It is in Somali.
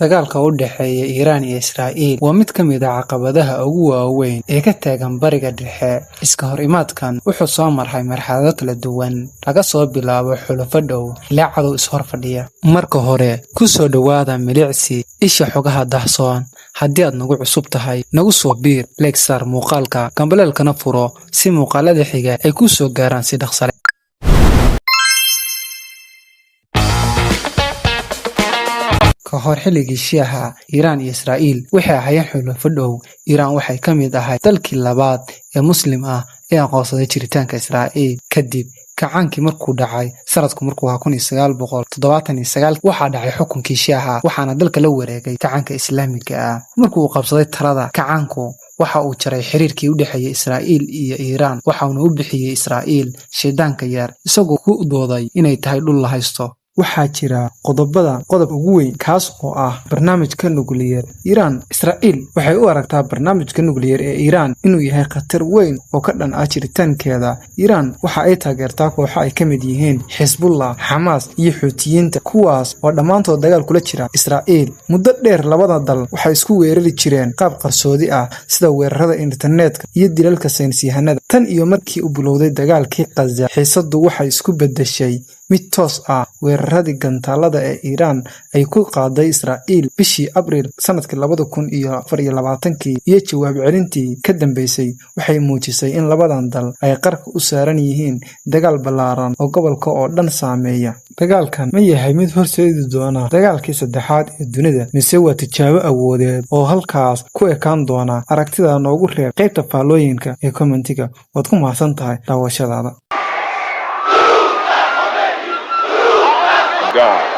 Dagaalka u dhexeeya Iiraan iyo Israa'iil waa mid ka mid ah caqabadaha ugu waaweyn ee ka taagan Bariga Dhexe. Iska horimaadkan wuxuu soo maray marxalado kala duwan, laga soo bilaabo xulafo dhow ilaa cadow ishor fadhiya. Marka hore, ku soo dhawaada milicsi isha xogaha dahsoon. Haddii aad nagu cusub tahay, nagu soo biir, like saar muuqaalka, gambaleelkana furo si muuqaalada xiga ay ku soo gaaraan si dhaqso leh. Ka hor xilligii Shiica, Iiraan iyo Israa'iil waxay ahaayeen xulafo dhow. Iiraan waxay ka mid ahayd dalkii labaad ee Muslim ah ee aqoonsaday jiritaanka Israa'iil kadib kacaankii markuu dhacay sanadku markuu ahaa 1979. waxaa dhacay xukunkii Shiica waxaana dalka la wareegay kacaanka Islaamiga ah. Markuu qabsaday talada, kacaanku waxa uu jaray xiriirkii u dhexeeyay Israa'iil iyo Iiraan, waxaana uu bixiyay Israa'iil shaydaanka yar isagoo ku dooday inay tahay dhul la haysto. Waxaa jira qodob ugu weyn kaas oo ah barnaamijka nukliyeer Iiraan. Israa'iil waxay u aragtaa barnaamijka nukliyeer ee Iiraan inuu yahay khatar weyn oo ka dhan ah jiritaankeeda. Iiraan waxa ay taageertaa kooxo ay ka mid yihiin Xisbullah, Xamaas iyo Xuutiyiinta, kuwaas oo dhammaantood dagaal kula jira Israa'iil. Muddo dheer labada dal waxay isku weerari jireen qaab qarsoodi ah sida weerarada internetka iyo dilalka saynisyahanada. Tan iyo markii uu bilowday dagaalkii Gaza, xiisaddu waxay isku beddeshay mid toos ah. Weeraradii gantaalada ee Iiraan ay ku qaaday Israa'iil bishii Abriil sanadkii 2024 iyo jawaab celintii ka dambeysay waxay muujisay in labadan dal ay qarka u saaran yihiin dagaal ballaaran oo gobolka oo dhan saameeya. Dagaalkan ma yahay mid horseedi doona dagaalkii saddexaad ee dunida mise waa tijaabo awoodeed oo halkaas ku ekaan doona? Aragtida noogu reeb qaybta faallooyinka ee commentiga. Waad ku mahadsan tahay daawashadaada. God.